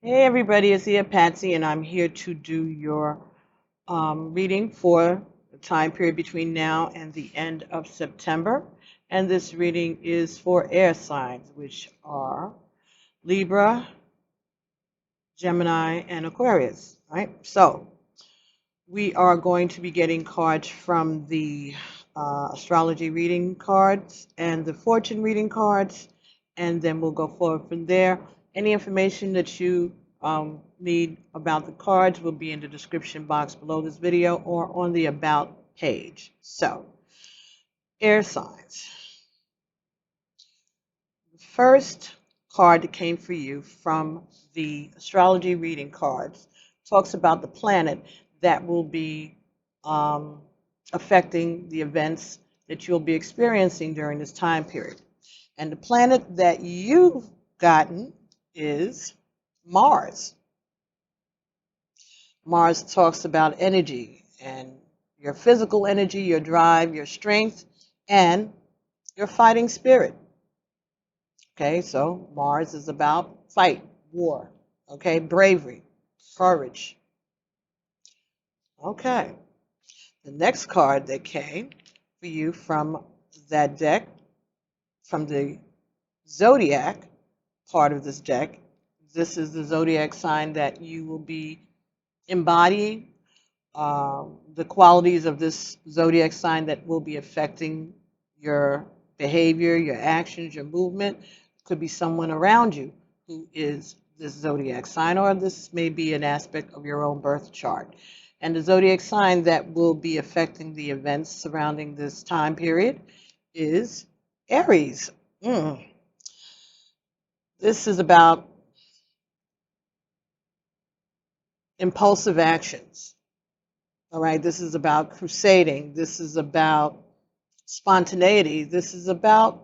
Hey everybody, it's Ia Patsy, and I'm here to do your reading for the time period between now and the end of September. And this reading is for air signs, which are Libra, Gemini, and Aquarius. Right? So we are going to be getting cards from the astrology reading cards and the fortune reading cards, and then we'll go forward from there. Any information that you need about the cards will be in the description box below this video or on the About page. So, air signs. The first card that came for you from the astrology reading cards talks about the planet that will be affecting the events that you'll be experiencing during this time period. And the planet that you've gotten is Mars. Mars talks about energy and your physical energy, your drive, your strength, and your fighting spirit. Okay, so Mars is about fight, war, okay, bravery, courage. Okay, the next card that came for you from that deck, from the zodiac part of this deck, this is the zodiac sign that you will be embodying. The qualities of this zodiac sign that will be affecting your behavior, your actions, your movement. Could be someone around you who is this zodiac sign, or this may be an aspect of your own birth chart. And the zodiac sign that will be affecting the events surrounding this time period is Aries. This is about impulsive actions. All right, this is about crusading. This is about spontaneity. This is about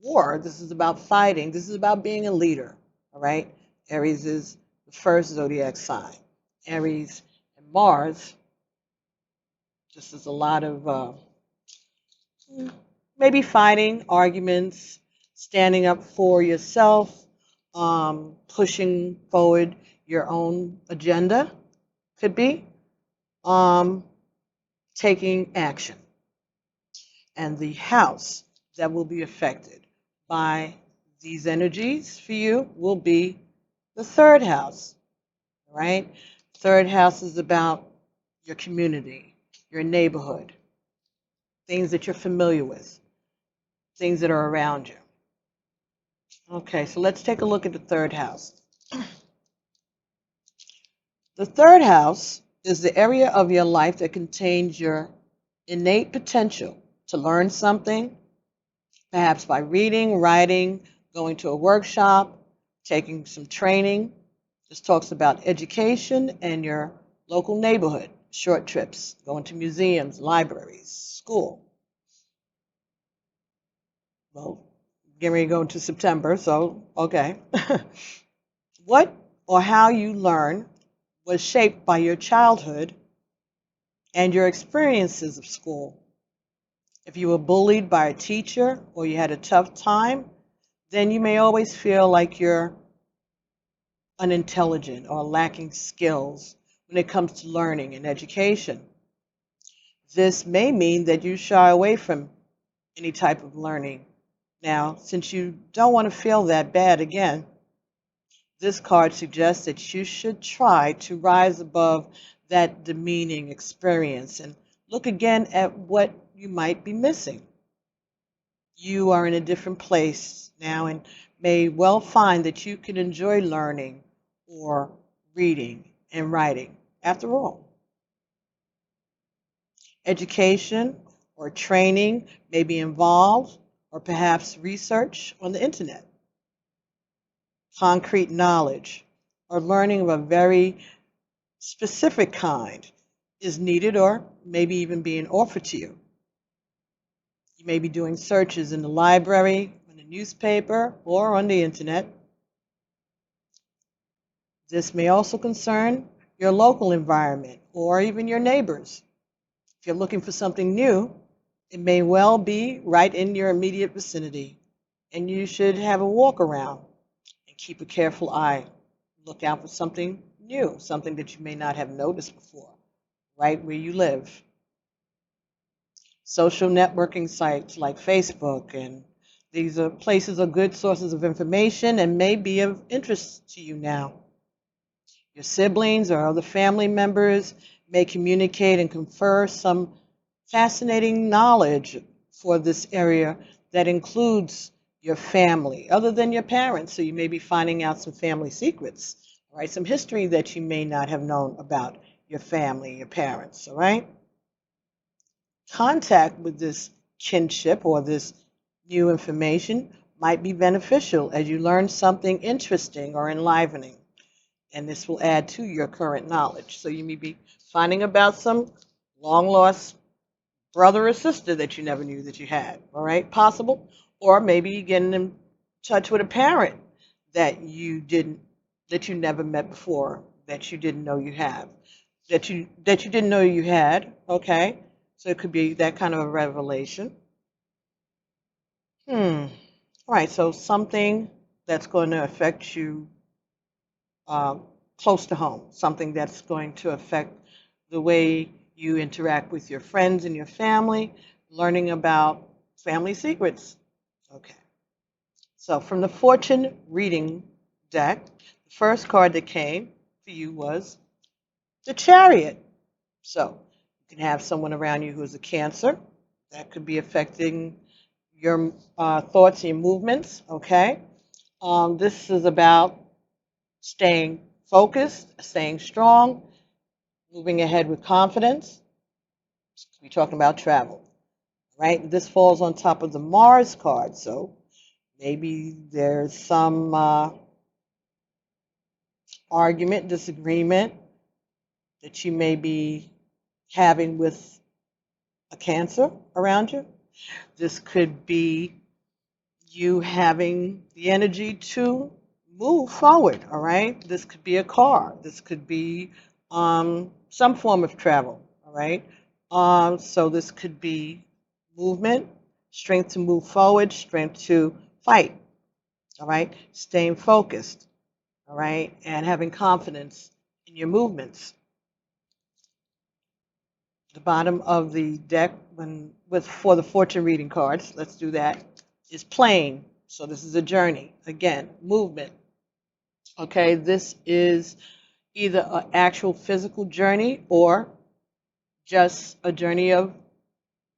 war. This is about fighting. This is about being a leader. All right, Aries is the first zodiac sign. Aries and Mars. This is a lot of maybe fighting, arguments, standing up for yourself, pushing forward your own agenda. Could be taking action. And the house that will be affected by these energies for you will be the third house, right? Third house is about your community, your neighborhood, things that you're familiar with, things that are around you. Okay, so let's take a look at the third house. The third house is the area of your life that contains your innate potential to learn something, perhaps by reading, writing, going to a workshop, taking some training. This talks about education and your local neighborhood, short trips, going to museums, libraries, school. Well, getting ready to go into September, so okay. What or how you learn was shaped by your childhood and your experiences of school. If you were bullied by a teacher or you had a tough time, then you may always feel like you're unintelligent or lacking skills when it comes to learning and education. This may mean that you shy away from any type of learning. Now, since you don't want to feel that bad again, this card suggests that you should try to rise above that demeaning experience and look again at what you might be missing. You are in a different place now and may well find that you can enjoy learning or reading and writing. After all, education or training may be involved, or perhaps research on the internet. Concrete knowledge or learning of a very specific kind is needed or maybe even being offered to you. You may be doing searches in the library, in the newspaper, or on the internet. This may also concern your local environment or even your neighbors. If you're looking for something new, it may well be right in your immediate vicinity, and you should have a walk around and keep a careful eye look out for something new, something that you may not have noticed before, right where you live. Social networking sites like Facebook, and these are places are good sources of information and may be of interest to you now. Your siblings or other family members may communicate and confer some fascinating knowledge for this area that includes your family, other than your parents. So you may be finding out some family secrets, all right? Some history that you may not have known about your family, your parents, all right? Contact with this kinship or this new information might be beneficial as you learn something interesting or enlivening, and this will add to your current knowledge. So you may be finding about some long lost brother or sister that you never knew that you had, all right? Possible. Or maybe you getting in touch with a parent that you never met before, that you didn't know you have, that you didn't know you had, okay? So it could be that kind of a revelation. All right, so something that's going to affect you uh, close to home, something that's going to affect the way you interact with your friends and your family, learning about family secrets. Okay, so from the fortune reading deck, the first card that came for you was the Chariot. So you can have someone around you who is a Cancer. That could be affecting your thoughts and your movements. Okay, this is about staying focused, staying strong, moving ahead with confidence. We're talking about travel, right? This falls on top of the Mars card, so maybe there's some argument, disagreement that you may be having with a Cancer around you. This could be you having the energy to move forward, all right? This could be a car. This could be some form of travel, all right? So this could be movement, strength to move forward, strength to fight, all right? Staying focused, all right? And having confidence in your movements. The bottom of the deck for the fortune reading cards, let's do that, is plane. So this is a journey. Again, movement. Okay, this is either an actual physical journey or just a journey of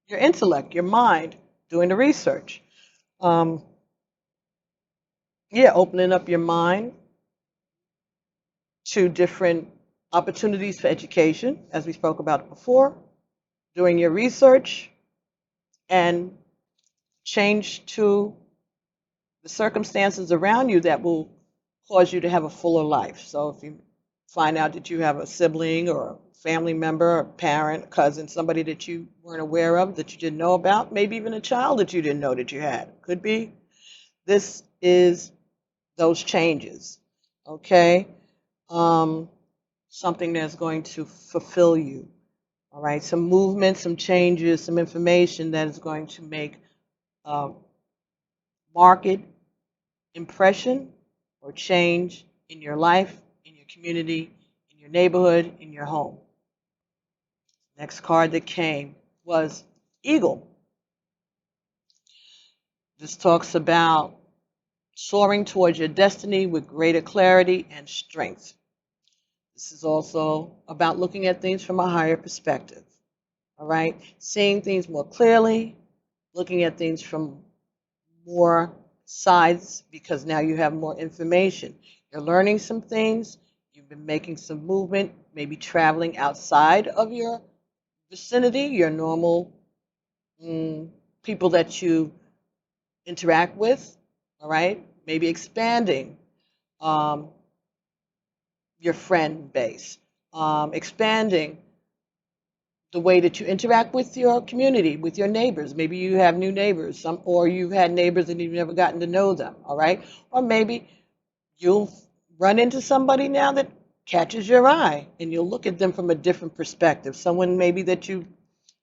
your intellect, your mind, doing the research. Yeah, opening up your mind to different opportunities for education, as we spoke about before, doing your research, and change to the circumstances around you that will cause you to have a fuller life. So if you find out that you have a sibling or a family member, a parent, a cousin, somebody that you weren't aware of, that you didn't know about, maybe even a child that you didn't know that you had, could be. This is those changes, okay? Something that's going to fulfill you, all right? Some movement, some changes, some information that is going to make market impression or change in your life, in your community, in your neighborhood, in your home. Next card that came was Eagle. This talks about soaring towards your destiny with greater clarity and strength. This is also about looking at things from a higher perspective. All right? Seeing things more clearly, looking at things from more sides because now you have more information. You're learning some things, you've been making some movement, maybe traveling outside of your vicinity, your normal people that you interact with, all right? Maybe expanding your friend base, expanding the way that you interact with your community, with your neighbors. Maybe you have new neighbors, or you've had neighbors and you've never gotten to know them, all right? Or maybe you'll run into somebody now that catches your eye and you'll look at them from a different perspective. Someone maybe that you've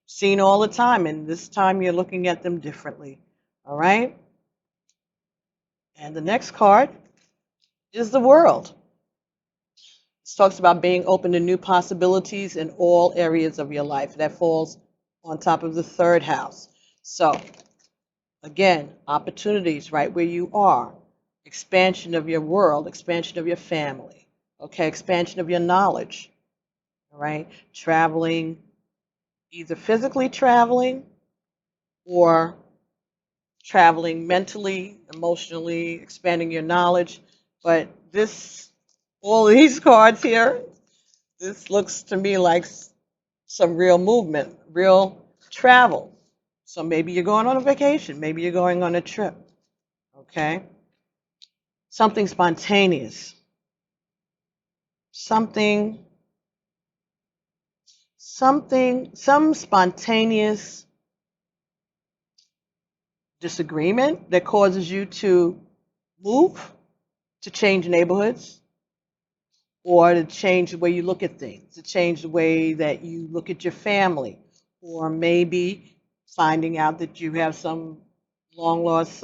seen all the time, and this time you're looking at them differently, all right? And the next card is the World. This talks about being open to new possibilities in all areas of your life. That falls on top of the third house. So, again, opportunities right where you are, expansion of your world, expansion of your family, okay, expansion of your knowledge, all right, traveling, either physically traveling or traveling mentally, emotionally, expanding your knowledge. But this, all these cards here, this looks to me like some real movement, real travel. So maybe you're going on a vacation, maybe you're going on a trip, okay? Something spontaneous, something, some spontaneous disagreement that causes you to move, to change neighborhoods, or to change the way you look at things, to change the way that you look at your family, or maybe finding out that you have some long lost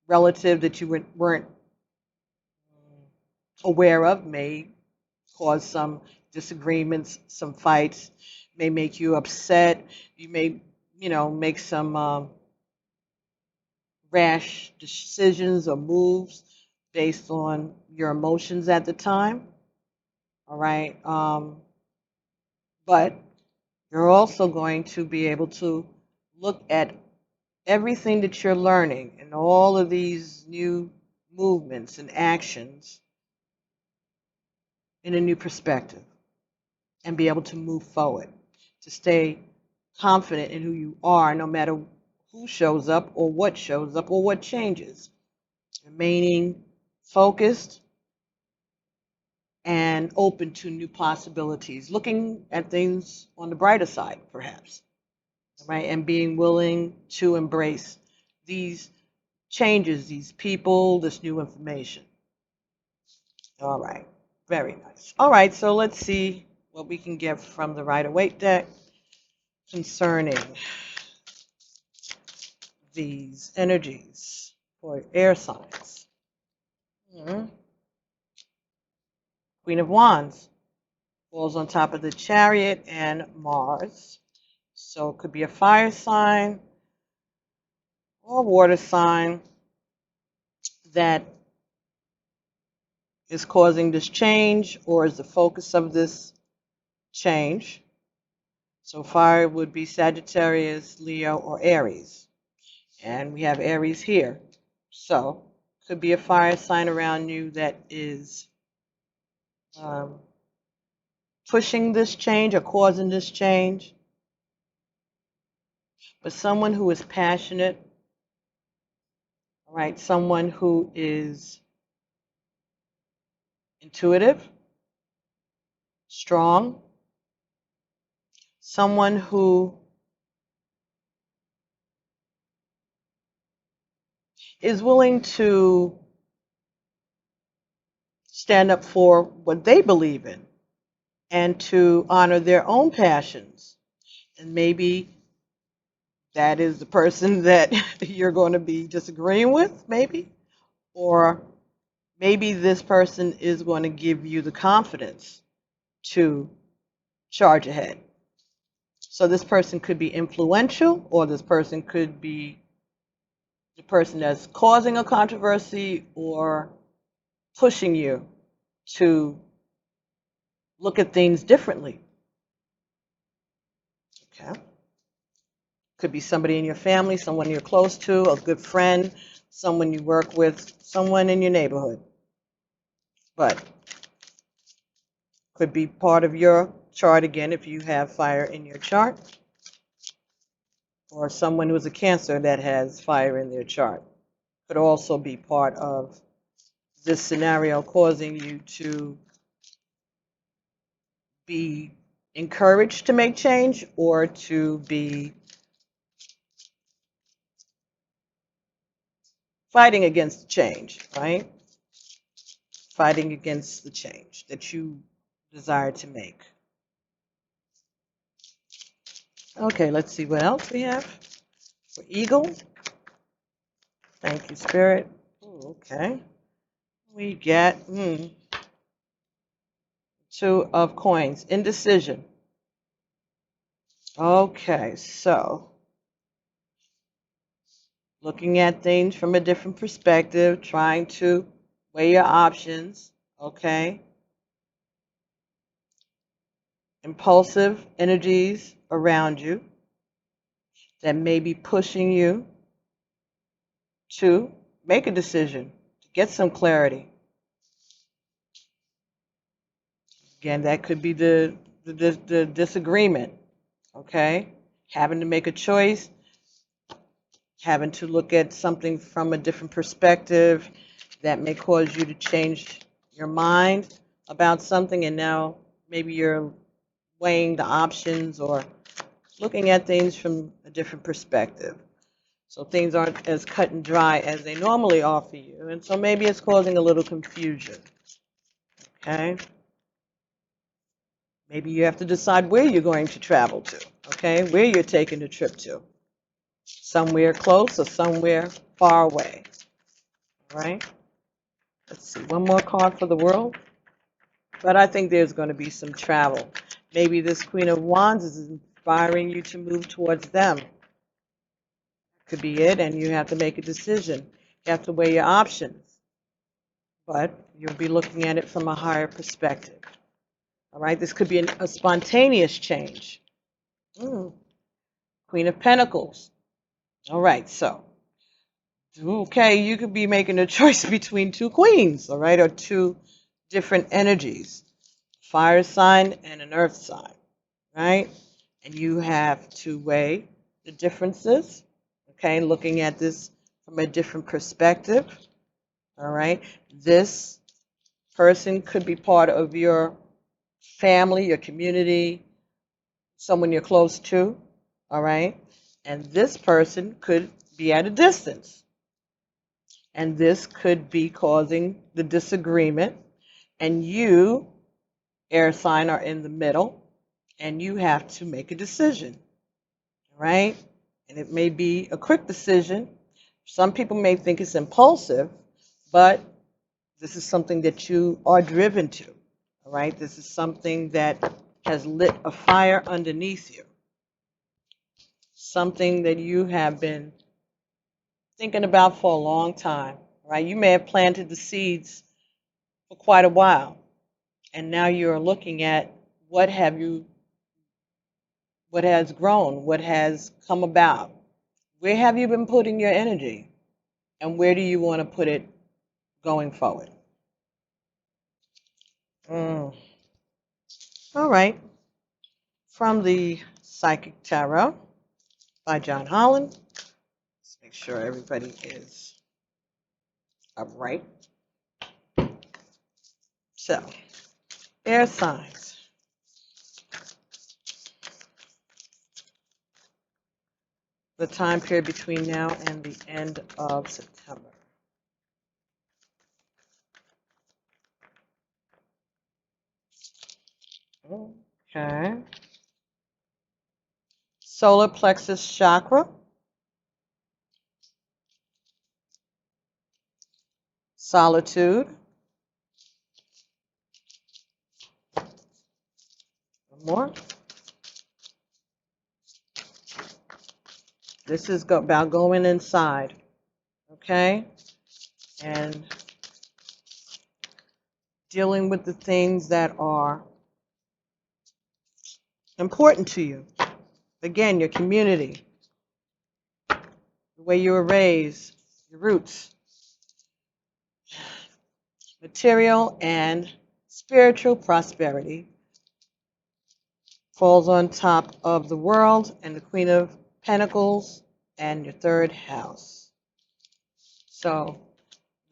relative that you weren't aware of, may cause some disagreements, some fights, may make you upset. You may, make some rash decisions or moves based on your emotions at the time. All right. But you're also going to be able to look at everything that you're learning and all of these new movements and actions in a new perspective and be able to move forward, to stay confident in who you are no matter who shows up or what changes. Remaining focused and open to new possibilities, looking at things on the brighter side, perhaps, right? And being willing to embrace these changes, these people, this new information. All right, very nice. All right, so let's see what we can get from the Rider-Waite deck concerning these energies for air signs. Queen of Wands falls on top of the Chariot and Mars. So it could be a fire sign or a water sign that is causing this change or is the focus of this change. So fire would be Sagittarius, Leo, or Aries. And we have Aries here. So could be a fire sign around you that is pushing this change or causing this change. But someone who is passionate, all right, someone who is intuitive, strong, someone who is willing to stand up for what they believe in and to honor their own passions. And maybe that is the person that you're going to be disagreeing with, maybe. Or maybe this person is going to give you the confidence to charge ahead. So this person could be influential, or this person could be the person that's causing a controversy or pushing you to look at things differently. Okay. Could be somebody in your family, someone you're close to, a good friend, someone you work with, someone in your neighborhood. But could be part of your chart again if you have fire in your chart, or someone who's a Cancer that has fire in their chart. Could also be part of this scenario causing you to be encouraged to make change or to be fighting against the change, right? Fighting against the change that you desire to make. Okay, let's see what else we have for Eagle. Thank you, Spirit. Ooh, okay. We get Two of coins, indecision. Okay, so looking at things from a different perspective, trying to weigh your options, okay? Impulsive energies around you that may be pushing you to make a decision, to get some clarity. Again, that could be the disagreement, okay? Having to make a choice, having to look at something from a different perspective that may cause you to change your mind about something, and now maybe you're weighing the options or looking at things from a different perspective. So things aren't as cut and dry as they normally are for you, and so maybe it's causing a little confusion, okay? Maybe you have to decide where you're going to travel to, okay? Where you're taking the trip to. Somewhere close or somewhere far away, all right? Let's see, one more card for the world. But I think there's going to be some travel. Maybe this Queen of Wands is inspiring you to move towards them. Could be it, and you have to make a decision. You have to weigh your options. But you'll be looking at it from a higher perspective. All right, this could be a spontaneous change. Queen of Pentacles. All right, so, okay, you could be making a choice between two queens, all right, or two different energies, fire sign and an earth sign, right? And you have to weigh the differences, okay, looking at this from a different perspective, all right? This person could be part of your family, your community, someone you're close to, all right? And this person could be at a distance. And this could be causing the disagreement. And you, air sign, are in the middle. And you have to make a decision, all right? And it may be a quick decision. Some people may think it's impulsive, but this is something that you are driven to, all right? This is something that has lit a fire underneath you, something that you have been thinking about for a long time, right? You may have planted the seeds for quite a while, and now you're looking at what has grown, what has come about. Where have you been putting your energy, and where do you want to put it going forward? All right. From the Psychic Tarot by John Holland. Let's make sure everybody is upright. So, air signs. The time period between now and the end of September. Okay. Solar plexus chakra. Solitude. One more. This is about going inside, okay? And dealing with the things that are important to you. Again, your community, the way you were raised, your roots, material and spiritual prosperity falls on top of the world and the Queen of Pentacles and your third house. So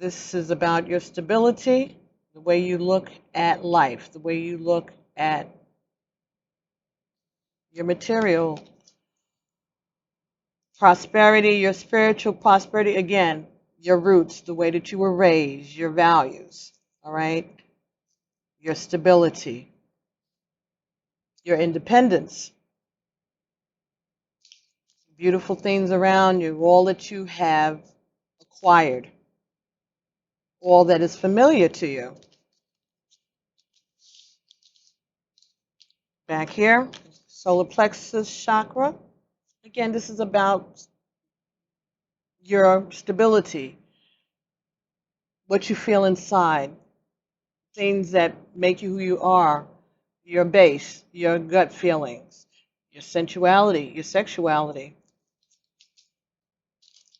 this is about your stability, the way you look at life, the way you look at your material prosperity, your spiritual prosperity, again, your roots, the way that you were raised, your values, all right? Your stability, your independence, beautiful things around you, all that you have acquired, all that is familiar to you. Back here, solar plexus chakra. Again, this is about your stability, what you feel inside, things that make you who you are, your base, your gut feelings, your sensuality, your sexuality.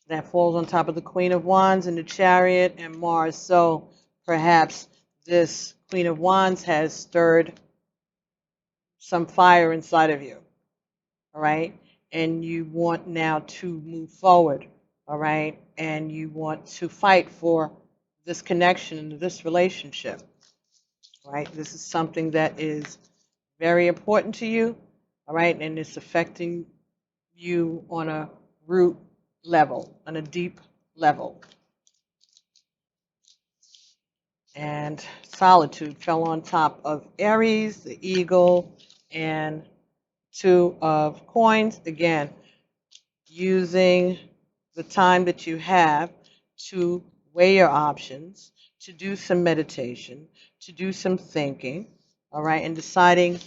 That falls on top of the Queen of Wands and the Chariot and Mars. So perhaps this Queen of Wands has stirred some fire inside of you, all right? And you want now to move forward, all right? And you want to fight for this connection and this relationship, right? This is something that is very important to you, all right? And it's affecting you on a root level, on a deep level. And solitude fell on top of Aries, the eagle, and two of coins. Again, using the time that you have to weigh your options, to do some meditation, to do some thinking, all right, and deciding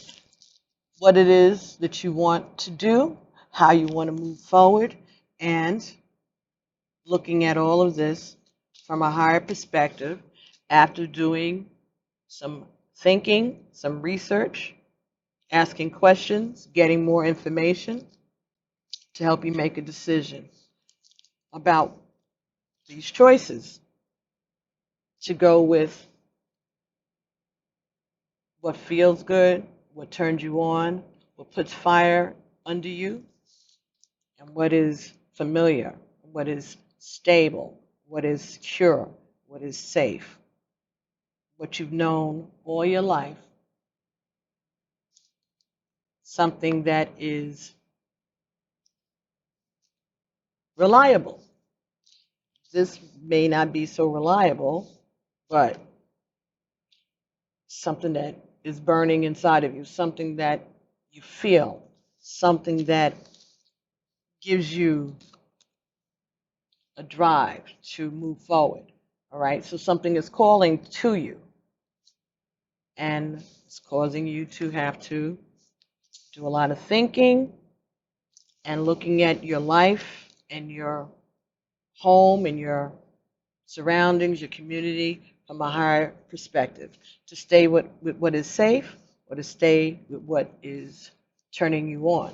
what it is that you want to do, how you want to move forward, and looking at all of this from a higher perspective after doing some thinking, some research, asking questions, getting more information to help you make a decision about these choices, to go with what feels good, what turns you on, what puts fire under you, and what is familiar, what is stable, what is secure, what is safe, what you've known all your life, something that is reliable. This may not be so reliable, but something that is burning inside of you, something that you feel, something that gives you a drive to move forward. All right, so something is calling to you, and it's causing you to have to do a lot of thinking and looking at your life and your home and your surroundings, your community from a higher perspective, to stay with what is safe or to stay with what is turning you on,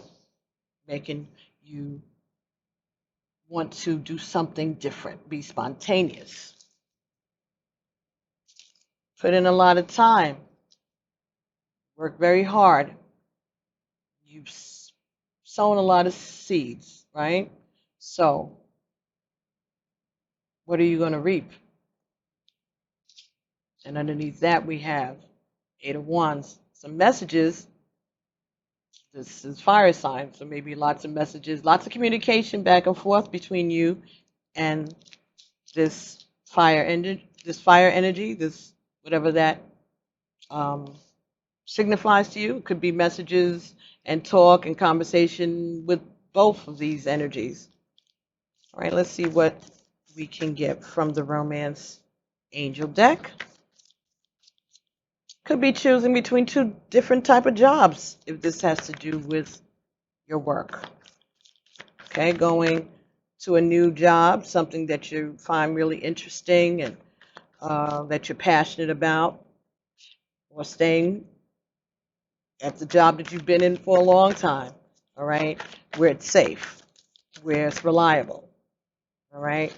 making you want to do something different, be spontaneous. Put in a lot of time, work very hard. You've sown a lot of seeds, right? So, what are you going to reap? And underneath that, we have Eight of Wands. Some messages. This is fire sign, so maybe lots of messages, lots of communication back and forth between you and this fire energy, this whatever that signifies to you. It could be messages and talk and conversation with both of these energies. All right, let's see what we can get from the Romance Angel deck. Could be choosing between two different type of jobs if this has to do with your work. Okay, going to a new job, something that you find really interesting and that you're passionate about, or staying at the job that you've been in for a long time, all right, where it's safe, where it's reliable, all right,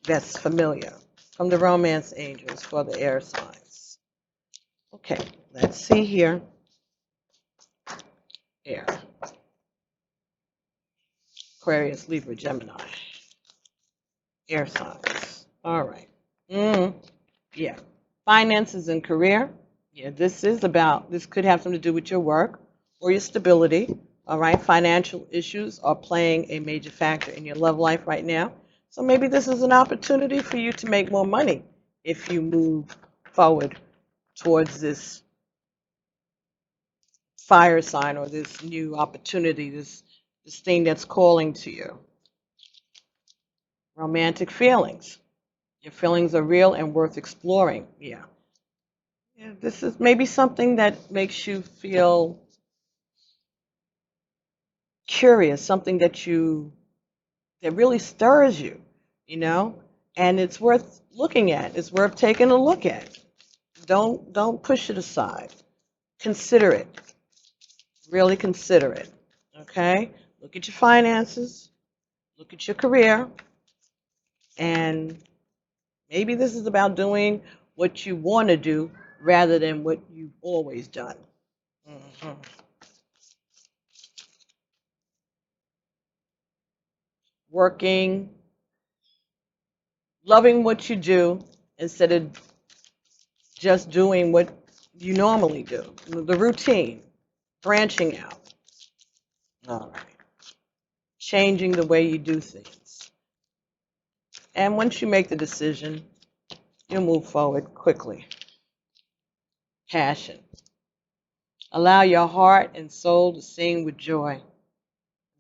that's familiar. From the Romance Angels for the air signs. Okay, let's see here. Air. Aquarius, Libra, Gemini. Air signs. All right. Yeah. Finances and career. Yeah, this could have something to do with your work or your stability. All right. Financial issues are playing a major factor in your love life right now. So maybe this is an opportunity for you to make more money if you move forward towards this fire sign or this new opportunity, this thing that's calling to you. Romantic feelings. Your feelings are real and worth exploring. Yeah. Yeah, this is maybe something that makes you feel curious, something that really stirs you, and it's worth looking at. It's worth taking a look at. Don't push it aside. Consider it. Really consider it. Okay? Look at your finances, look at your career, and maybe this is about doing what you want to do rather than what you've always done. Mhm. Working, loving what you do instead of just doing what you normally do, the routine, branching out. All right. Changing the way you do things. And once you make the decision, you'll move forward quickly. Passion. Allow your heart and soul to sing with joy.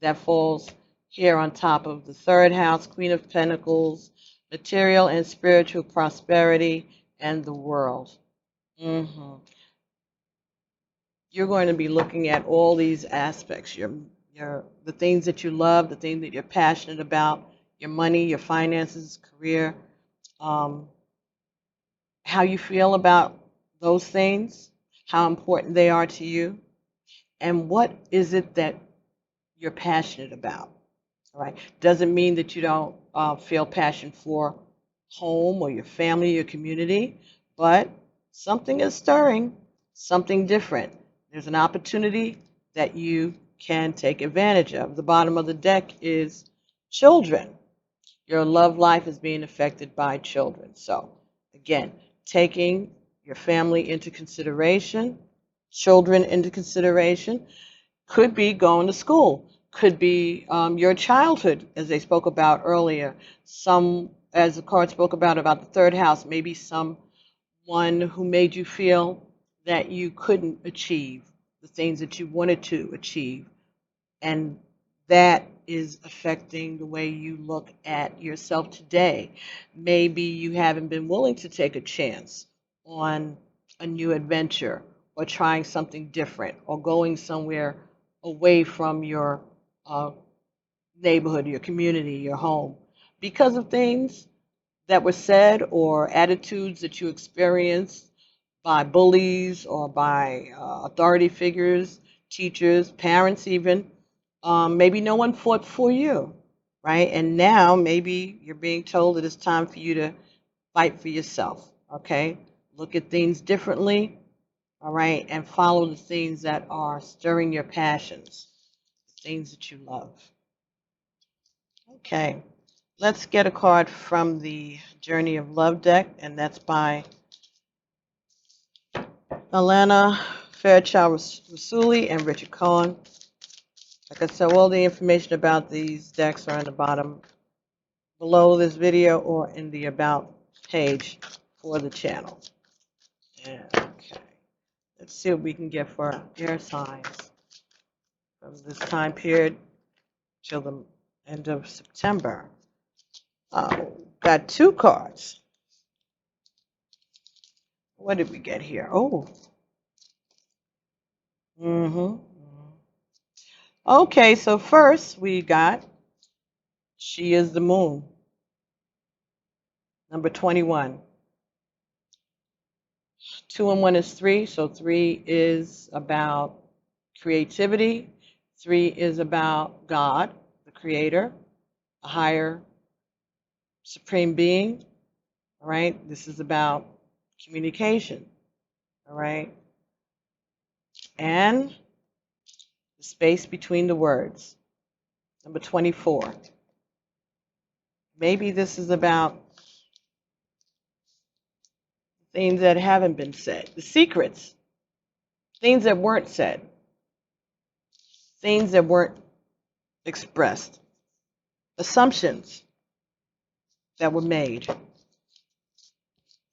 That falls here on top of the third house, Queen of Pentacles, material and spiritual prosperity, and the world. You're going to be looking at all these aspects, the things that you love, the things that you're passionate about, your money, your finances, career, how you feel about those things, how important they are to you, and what is it that you're passionate about. All right. Doesn't mean that you don't feel passion for home or your family, your community, but something is stirring, something different. There's an opportunity that you can take advantage of. The bottom of the deck is children. Your love life is being affected by children. So, again, taking your family into consideration, children into consideration, could be going to school, could be your childhood, as they spoke about earlier. As the card spoke about the third house, maybe someone who made you feel that you couldn't achieve the things that you wanted to achieve. And that is affecting the way you look at yourself today. Maybe you haven't been willing to take a chance on a new adventure or trying something different or going somewhere away from your neighborhood, your community, your home, because of things that were said or attitudes that you experienced by bullies or by authority figures, teachers, parents even. Maybe no one fought for you, right? And now maybe you're being told that it's time for you to fight for yourself, okay? Look at things differently, all right? And follow the things that are stirring your passions, the things that you love. Okay, let's get a card from the Journey of Love deck, and that's by Alana Fairchild Rasuli and Richard Cohen. Like I said, all the information about these decks are in the bottom below this video or in the About page for the channel. Okay, let's see what we can get for air signs from this time period till the end of September. Got two cards. What did we get here? Oh. Okay, so first we got She is the Moon, number 21. 2 and 1 is 3, so 3 is about creativity. 3 is about God, the Creator, a higher supreme being. All right, this is about communication. All right, and the space between the words, number 24. Maybe this is about things that haven't been said, the secrets, things that weren't said, things that weren't expressed, assumptions that were made.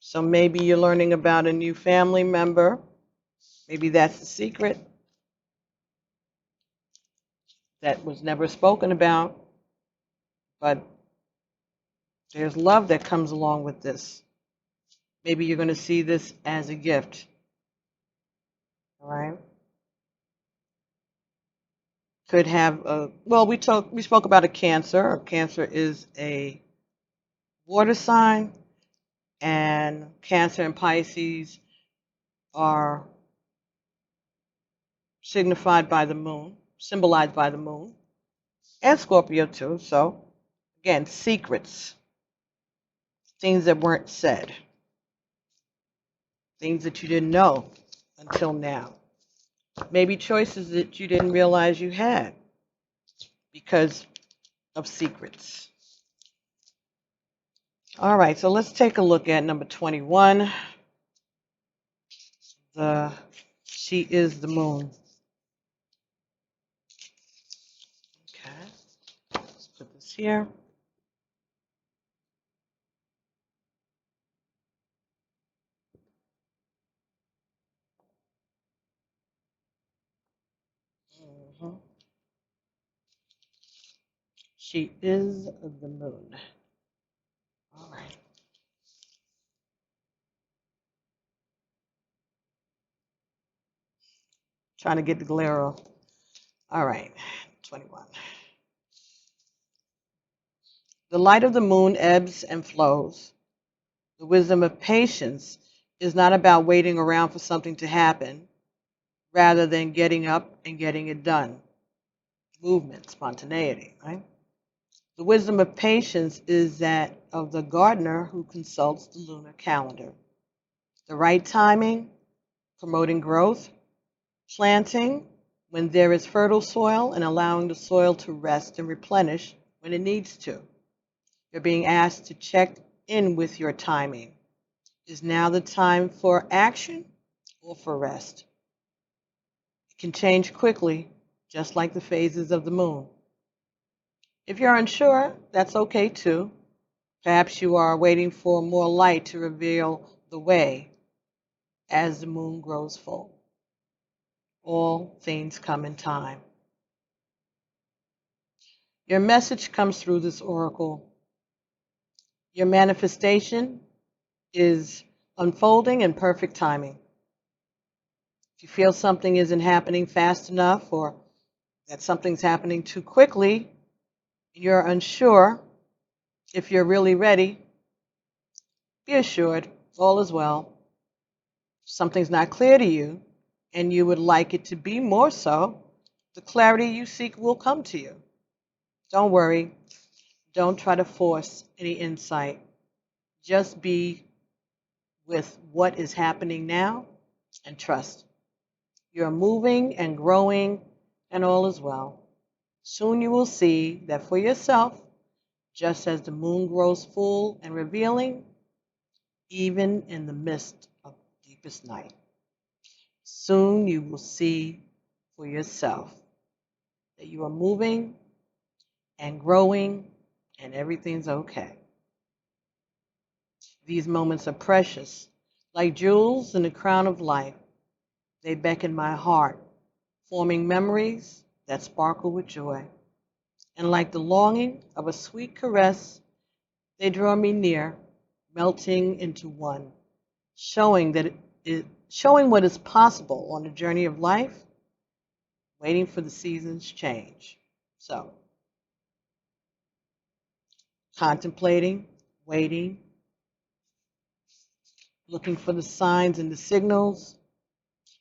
So maybe you're learning about a new family member. Maybe that's the secret that was never spoken about, but there's love that comes along with this. Maybe you're going to see this as a gift. All right? could have a, well, we spoke about a Cancer. A Cancer is a water sign, and Cancer and Pisces are signified by the moon, symbolized by the moon, and Scorpio too. So again, secrets, things that weren't said, things that you didn't know until now. Maybe choices that you didn't realize you had because of secrets. All right, so let's take a look at number 21. She is the moon. Okay, let's put this here. Mhm. She is the moon. All right. Trying to get the glare off. All right, 21. The light of the moon ebbs and flows. The wisdom of patience is not about waiting around for something to happen, rather than getting up and getting it done. Movement, spontaneity, right? The wisdom of patience is that of the gardener who consults the lunar calendar. The right timing, promoting growth, planting when there is fertile soil, and allowing the soil to rest and replenish when it needs to. You're being asked to check in with your timing. Is now the time for action or for rest? It can change quickly, just like the phases of the moon. If you're unsure, that's okay too. Perhaps you are waiting for more light to reveal the way as the moon grows full. All things come in time. Your message comes through this oracle. Your manifestation is unfolding in perfect timing. If you feel something isn't happening fast enough, or that something's happening too quickly, you're unsure if you're really ready, be assured all is well. If something's not clear to you and you would like it to be more so, the clarity you seek will come to you. Don't worry. Don't try to force any insight. Just be with what is happening now and trust. You're moving and growing, and all is well. Soon you will see that for yourself, just as the moon grows full and revealing, even in the midst of deepest night. Soon you will see for yourself that you are moving and growing and everything's okay. These moments are precious, like jewels in the crown of life. They beckon my heart, forming memories that sparkle with joy. And like the longing of a sweet caress, they draw me near, melting into one, showing what is possible on the journey of life, waiting for the seasons change. So, contemplating, waiting, looking for the signs and the signals,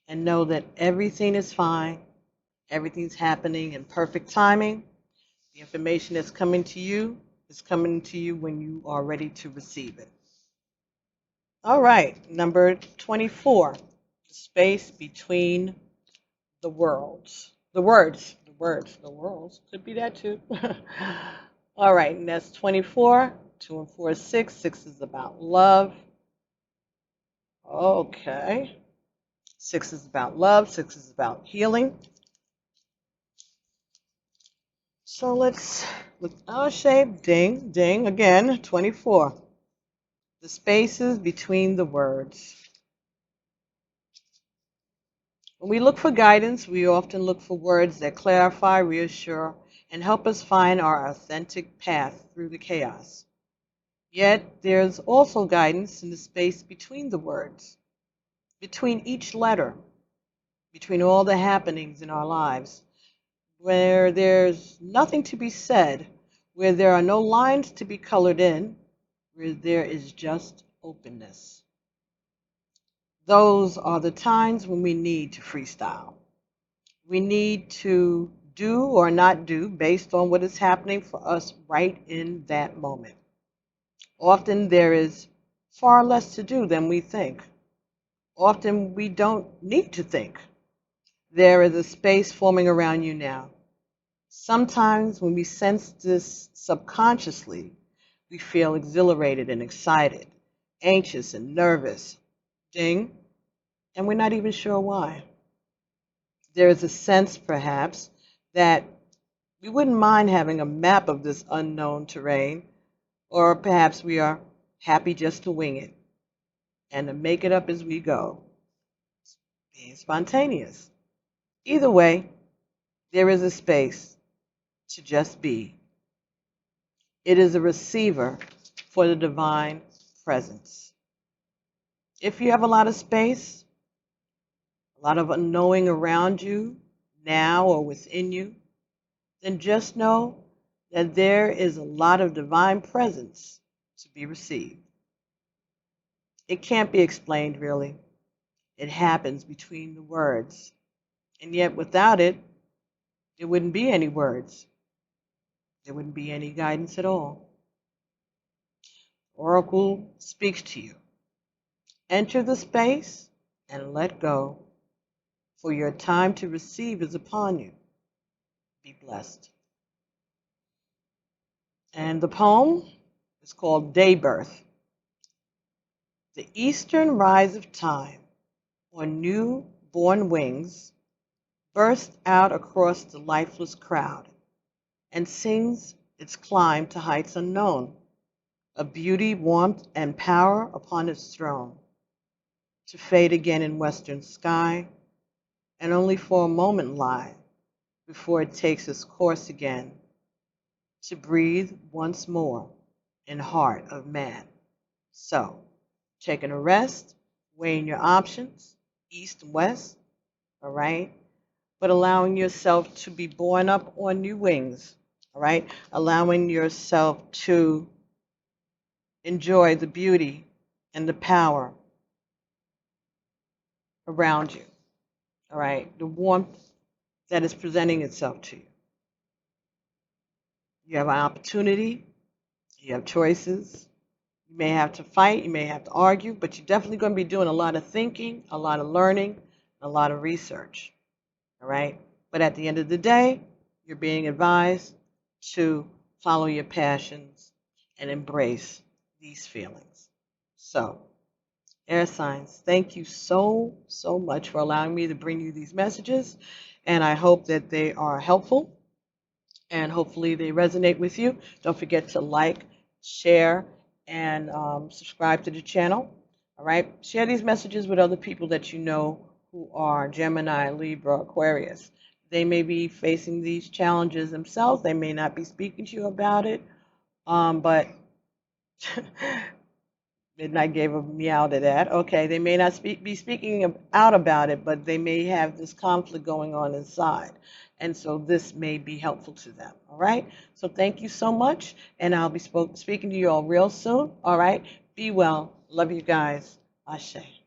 and know that everything is fine, everything's happening in perfect timing. The information that's coming to you is coming to you when you are ready to receive it. All right, number 24, the space between the worlds. The words, could be that too. All right, and that's 24. 2 and 4 is 6. 6 is about love. Okay. 6 is about love. 6 is about healing. So let's look. Oh, shape, ding, ding. Again, 24. The spaces between the words. When we look for guidance, we often look for words that clarify, reassure, and help us find our authentic path through the chaos. Yet, there's also guidance in the space between the words, between each letter, between all the happenings in our lives. where there's nothing to be said, where there are no lines to be colored in, where there is just openness. Those are the times when we need to freestyle. We need to do or not do based on what is happening for us right in that moment. Often there is far less to do than we think. Often we don't need to think. There is a space forming around you now. Sometimes when we sense this subconsciously, we feel exhilarated and excited, anxious and nervous, ding, and we're not even sure why. There is a sense, perhaps, that we wouldn't mind having a map of this unknown terrain, or perhaps we are happy just to wing it and to make it up as we go, being spontaneous. Either way, there is a space to just be. It is a receiver for the divine presence. If you have a lot of space, a lot of unknowing around you, now or within you, then just know that there is a lot of divine presence to be received. It can't be explained, really. It happens between the words. And yet, without it, there wouldn't be any words. There wouldn't be any guidance at all. Oracle speaks to you. Enter the space and let go, for your time to receive is upon you. Be blessed. And the poem is called Daybirth. The eastern rise of time on new-born wings bursts out across the lifeless crowd and sings its climb to heights unknown, a beauty, warmth, and power upon its throne, to fade again in western sky, and only for a moment lie before it takes its course again, to breathe once more in heart of man. So, taking a rest, weighing your options, east and west, all right? But allowing yourself to be borne up on new wings, all right? Allowing yourself to enjoy the beauty and the power around you, all right? The warmth that is presenting itself to you. You have an opportunity, you have choices. You may have to fight, you may have to argue, but you're definitely going to be doing a lot of thinking, a lot of learning, a lot of research, all right? But at the end of the day, you're being advised to follow your passions and embrace these feelings. So, air signs, thank you so much for allowing me to bring you these messages, and I hope that they are helpful and hopefully they resonate with you. Don't forget to like, share, and subscribe to the channel. All right, share these messages with other people that you know who are Gemini, Libra, Aquarius. They may be facing these challenges themselves. They may not be speaking to you about it, but Midnight gave a meow to that. Okay, they may not be speaking out about it, but they may have this conflict going on inside. And so this may be helpful to them. All right? So thank you so much. And I'll be speaking to you all real soon. All right? Be well. Love you guys. Ashe.